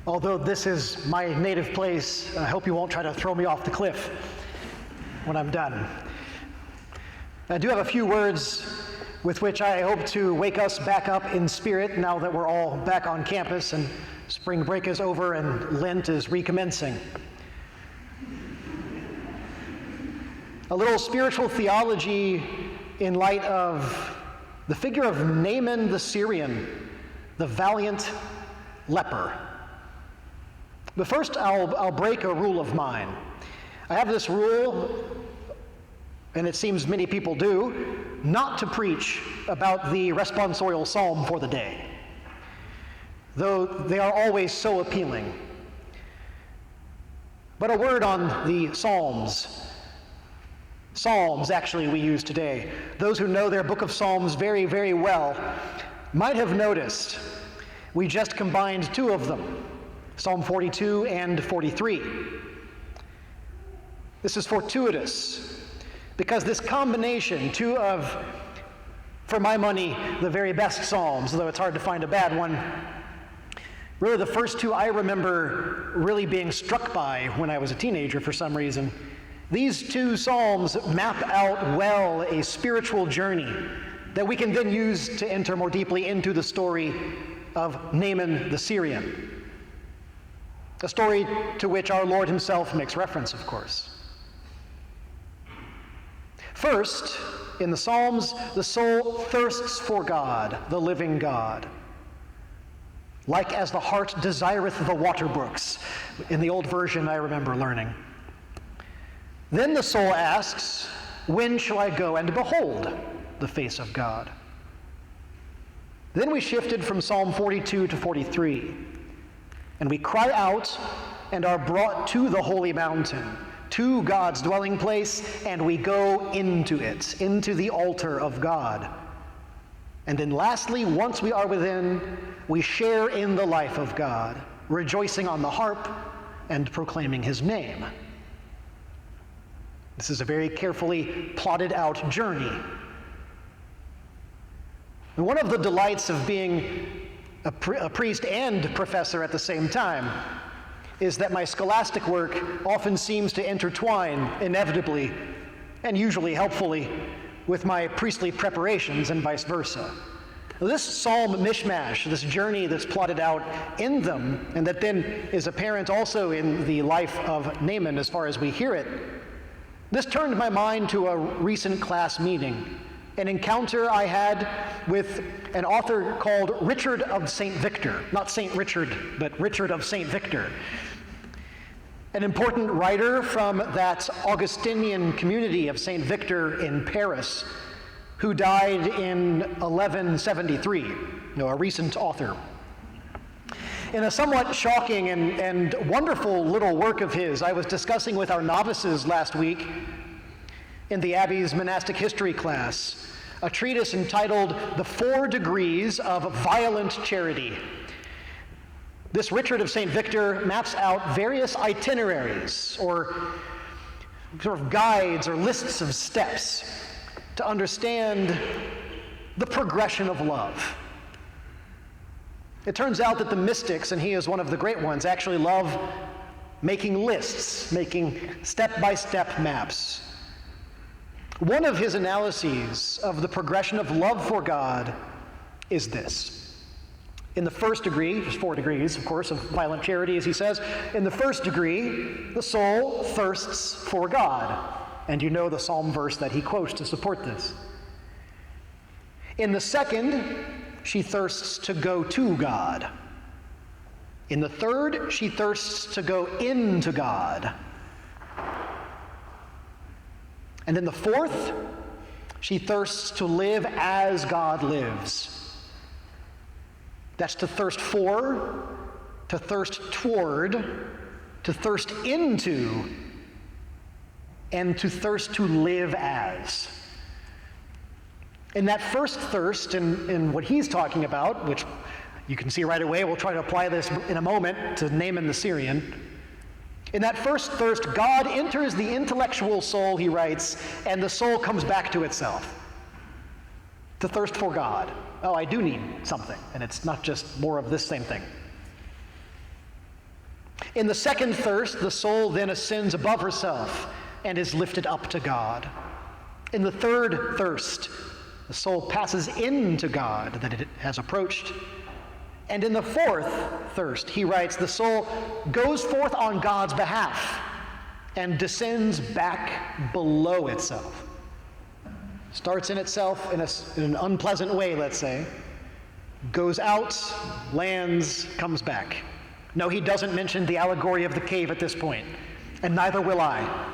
Although this is my native place, I hope you won't try to throw me off the cliff when I'm done. I do have a few words with which I hope to wake us back up in spirit now that we're all back on campus and spring break is over and Lent is recommencing. A little spiritual theology in light of the figure of Naaman the Syrian, the valiant leper. But first, I'll break a rule of mine. I have this rule, and it seems many people do, not to preach about the responsorial psalm for the day, though they are always so appealing. But a word on the Psalms. Psalms, actually, we use today. Those who know their book of Psalms very, very well might have noticed we just combined two of them, Psalm 42 and 43. This is fortuitous, because this combination, two of, for my money, the very best Psalms, though it's hard to find a bad one, really the first two I remember really being struck by when I was a teenager for some reason. These two Psalms map out well a spiritual journey that we can then use to enter more deeply into the story of Naaman the Syrian, a story to which our Lord himself makes reference, of course. First, in the Psalms, the soul thirsts for God, the living God, like as the heart desireth the water brooks. In the old version, I remember learning. Then the soul asks, when shall I go and behold the face of God? Then we shifted from Psalm 42 to 43, and we cry out and are brought to the holy mountain, to God's dwelling place, and we go into it, into the altar of God. And then lastly, once we are within, we share in the life of God, rejoicing on the harp and proclaiming his name. This is a very carefully plotted out journey. And one of the delights of being a priest and professor at the same time is that my scholastic work often seems to intertwine inevitably and usually helpfully with my priestly preparations and vice versa. This psalm mishmash, this journey that's plotted out in them, and that then is apparent also in the life of Naaman as far as we hear it, this turned my mind to a recent class meeting, an encounter I had with an author called Richard of St. Victor. Not St. Richard, but Richard of St. Victor. An important writer from that Augustinian community of St. Victor in Paris, who died in 1173, a recent author. In a somewhat shocking and wonderful little work of his, I was discussing with our novices last week in the Abbey's monastic history class, a treatise entitled The 4 Degrees of Violent Charity. This Richard of St. Victor maps out various itineraries or sort of guides or lists of steps to understand the progression of love. It turns out that the mystics, and he is one of the great ones, actually love making lists, making step-by-step maps. One of his analyses of the progression of love for God is this. In the first degree, there's 4 degrees, of course, of violent charity, as he says. In the first degree, the soul thirsts for God. And you know the psalm verse that he quotes to support this. In the second, she thirsts to go to God. In the third, she thirsts to go into God. And in the fourth, she thirsts to live as God lives. That's to thirst for, to thirst toward, to thirst into, and to thirst to live as. In that first thirst, in what he's talking about, which you can see right away, we'll try to apply this in a moment to Naaman the Syrian. In that first thirst, God enters the intellectual soul, he writes, and the soul comes back to itself. To thirst for God. Oh, I do need something, and it's not just more of this same thing. In the second thirst, the soul then ascends above herself and is lifted up to God. In the third thirst, the soul passes into God that it has approached. And in the fourth thirst, he writes, the soul goes forth on God's behalf and descends back below itself. Starts in itself in an unpleasant way, let's say, goes out, lands, comes back. No, he doesn't mention the allegory of the cave at this point, and neither will I.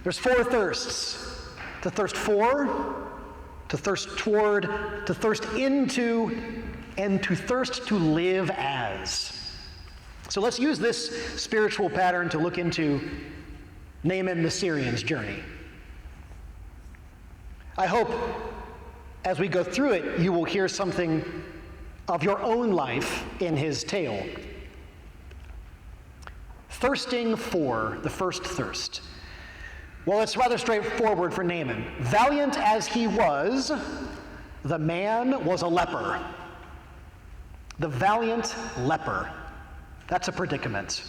There's four thirsts: to thirst for, to thirst toward, to thirst into, and to thirst to live as. So let's use this spiritual pattern to look into Naaman the Syrian's journey. I hope as we go through it, you will hear something of your own life in his tale. Thirsting for, the first thirst. Well, it's rather straightforward for Naaman. Valiant as he was, the man was a leper. The valiant leper. That's a predicament.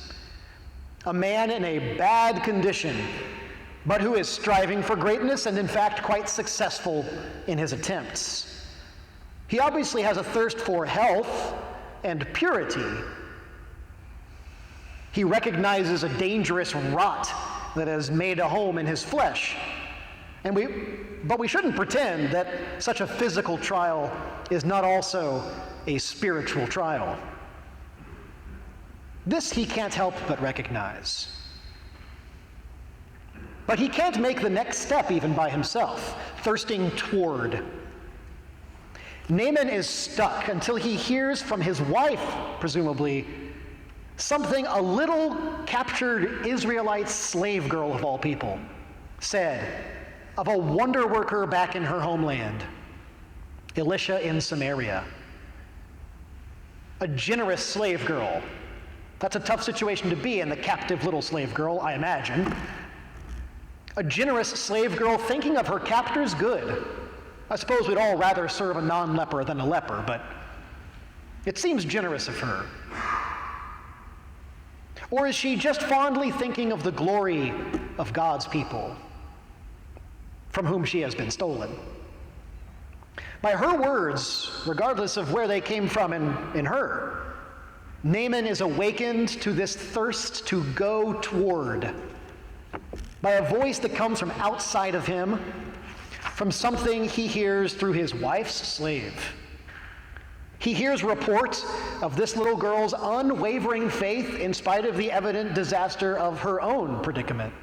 A man in a bad condition, but who is striving for greatness and in fact quite successful in his attempts. He obviously has a thirst for health and purity. He recognizes a dangerous rot that has made a home in his flesh. But we shouldn't pretend that such a physical trial is not also a spiritual trial. This he can't help but recognize. But he can't make the next step even by himself, thirsting toward. Naaman is stuck until he hears from his wife, presumably, something a little captured Israelite slave girl of all people said of a wonder worker back in her homeland, Elisha in Samaria. A generous slave girl. That's a tough situation to be in, the captive little slave girl, I imagine. A generous slave girl thinking of her captor's good. I suppose we'd all rather serve a non-leper than a leper, but it seems generous of her. Or is she just fondly thinking of the glory of God's people from whom she has been stolen? By her words, regardless of where they came from in her, Naaman is awakened to this thirst to go toward by a voice that comes from outside of him, from something he hears through his wife's slave. He hears reports of this little girl's unwavering faith in spite of the evident disaster of her own predicament,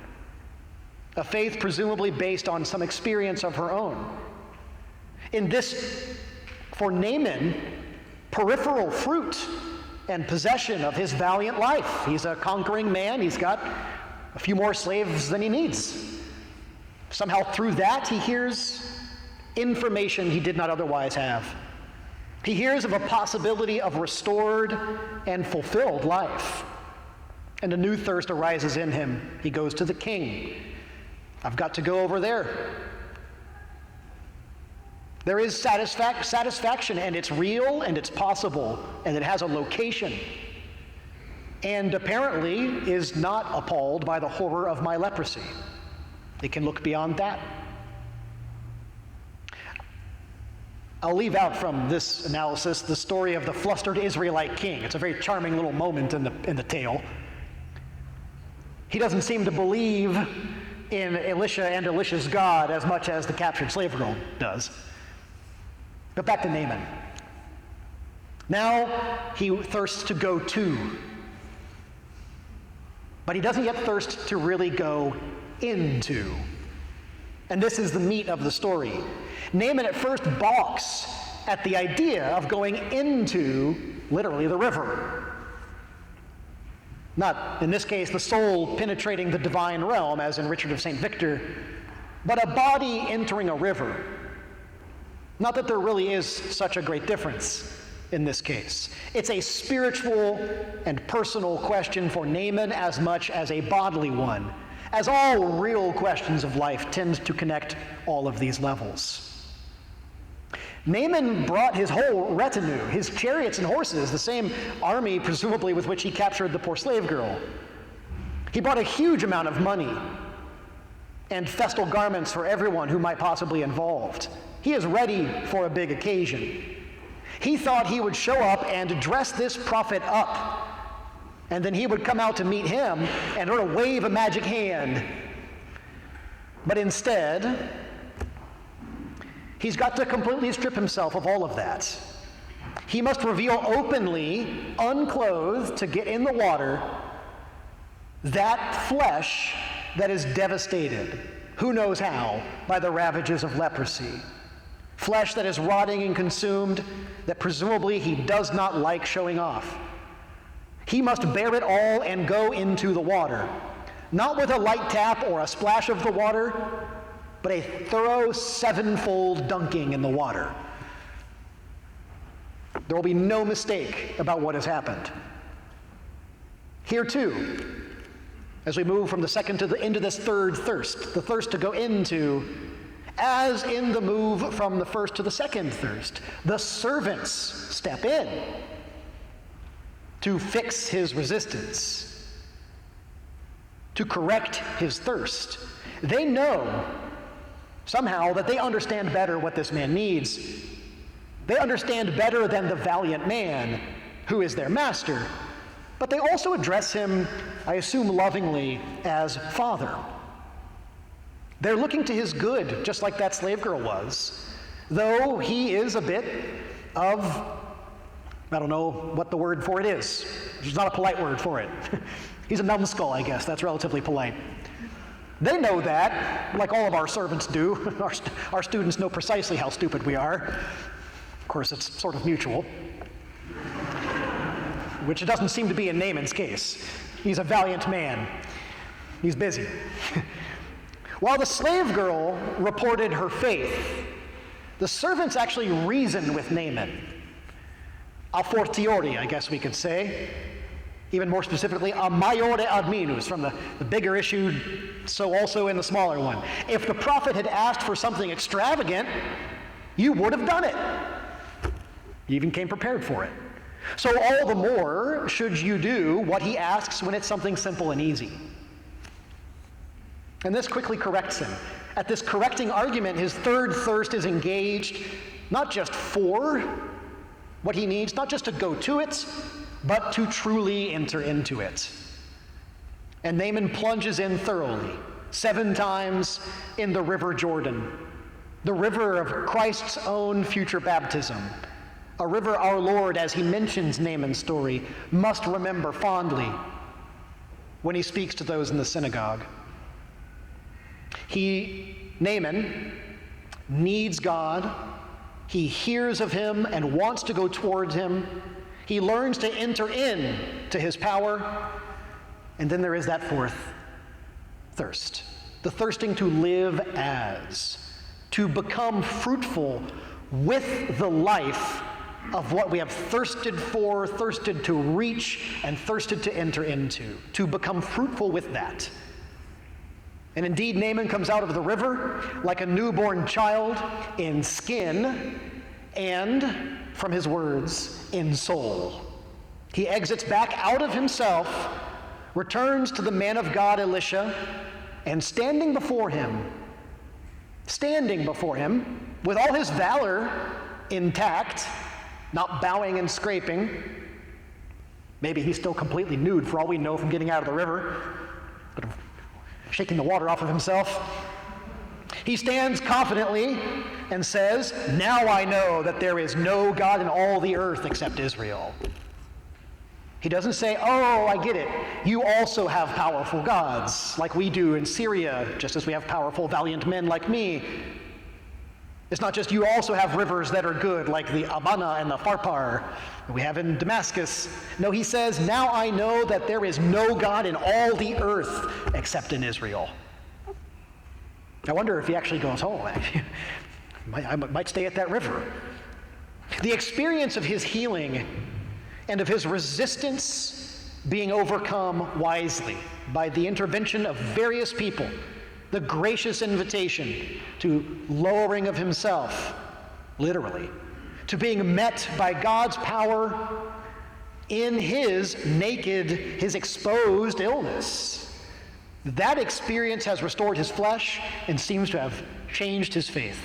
a faith presumably based on some experience of her own. In this, for Naaman, peripheral fruit and possession of his valiant life. He's a conquering man. He's got a few more slaves than he needs. Somehow through that, he hears information he did not otherwise have. He hears of a possibility of restored and fulfilled life. And a new thirst arises in him. He goes to the king. I've got to go over there. There is satisfaction, and it's real, and it's possible, and it has a location. And apparently is not appalled by the horror of my leprosy. It can look beyond that. I'll leave out from this analysis the story of the flustered Israelite king. It's a very charming little moment in the tale. He doesn't seem to believe in Elisha and Elisha's God as much as the captured slave girl does. But back to Naaman. Now he thirsts to go to. But he doesn't yet thirst to really go into. And this is the meat of the story. Naaman at first balks at the idea of going into, literally, the river. Not, in this case, the soul penetrating the divine realm, as in Richard of St. Victor, but a body entering a river. Not that there really is such a great difference in this case. It's a spiritual and personal question for Naaman as much as a bodily one, as all real questions of life tend to connect all of these levels. Naaman brought his whole retinue, his chariots and horses, the same army presumably with which he captured the poor slave girl. He brought a huge amount of money and festal garments for everyone who might possibly be involved. He is ready for a big occasion. He thought he would show up and dress this prophet up, and then he would come out to meet him and sort of wave a magic hand. But instead, he's got to completely strip himself of all of that. He must reveal openly, unclothed, to get in the water, that flesh that is devastated, who knows how, by the ravages of leprosy. Flesh that is rotting and consumed, that presumably he does not like showing off. He must bear it all and go into the water, not with a light tap or a splash of the water, but a thorough sevenfold dunking in the water. There will be no mistake about what has happened. Here too, as we move from the second into this third thirst, the thirst to go into, as in the move from the first to the second thirst, the servants step in to fix his resistance, to correct his thirst. They know somehow that they understand better what this man needs. They understand better than the valiant man who is their master. But they also address him, I assume lovingly, as Father. They're looking to his good, just like that slave girl was, though he is a bit of, I don't know what the word for it is. There's not a polite word for it. He's a numbskull, I guess. That's relatively polite. They know that, like all of our servants do. Our students know precisely how stupid we are. Of course, it's sort of mutual, which it doesn't seem to be in Naaman's case. He's a valiant man. He's busy. While the slave girl reported her faith, the servants actually reasoned with Naaman. A fortiori, I guess we could say. Even more specifically, a maiore ad minus, from the bigger issue, so also in the smaller one. If the prophet had asked for something extravagant, you would have done it. You even came prepared for it. So all the more should you do what he asks when it's something simple and easy. And this quickly corrects him. At this correcting argument, his third thirst is engaged, not just for what he needs, not just to go to it, but to truly enter into it. And Naaman plunges in thoroughly, 7 times in the river Jordan, the river of Christ's own future baptism, a river our Lord, as he mentions Naaman's story, must remember fondly when he speaks to those in the synagogue. Naaman, needs God. He hears of him and wants to go towards him. He learns to enter in to his power. And then there is that fourth thirst, the thirsting to live as, to become fruitful with the life of what we have thirsted for, thirsted to reach, and thirsted to enter into, to become fruitful with that. And indeed, Naaman comes out of the river like a newborn child in skin and, from his words, in soul. He exits back out of himself, returns to the man of God, Elisha, and standing before him with all his valor intact, not bowing and scraping. Maybe he's still completely nude for all we know from getting out of the river, but shaking the water off of himself. He stands confidently and says, "Now I know that there is no God in all the earth except Israel." He doesn't say, "Oh, I get it. You also have powerful gods like we do in Syria, just as we have powerful, valiant men like me. It's not just you also have rivers that are good, like the Abana and the Pharpar that we have in Damascus." No, he says, "Now I know that there is no God in all the earth except in Israel." I wonder if he actually goes home. I might stay at that river. The experience of his healing and of his resistance being overcome wisely by the intervention of various people, the gracious invitation to lowering of himself, literally, to being met by God's power in his naked, his exposed illness. That experience has restored his flesh and seems to have changed his faith.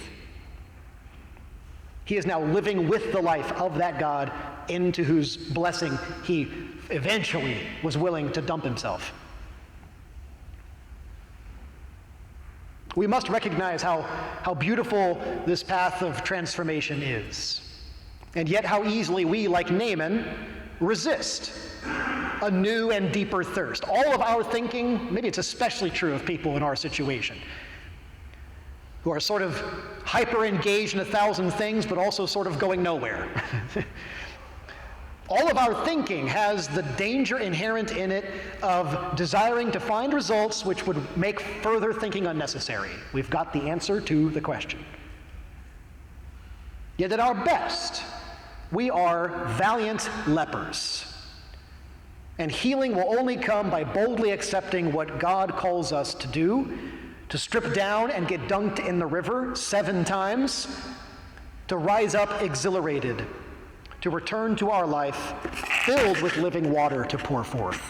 He is now living with the life of that God into whose blessing he eventually was willing to dump himself. We must recognize how beautiful this path of transformation is, and yet how easily we, like Naaman, resist a new and deeper thirst. All of our thinking, maybe it's especially true of people in our situation, who are sort of hyper-engaged in 1,000 things, but also sort of going nowhere. All of our thinking has the danger inherent in it of desiring to find results which would make further thinking unnecessary. We've got the answer to the question. Yet at our best, we are valiant lepers. And healing will only come by boldly accepting what God calls us to do, to strip down and get dunked in the river 7 times, to rise up exhilarated, to return to our life filled with living water to pour forth.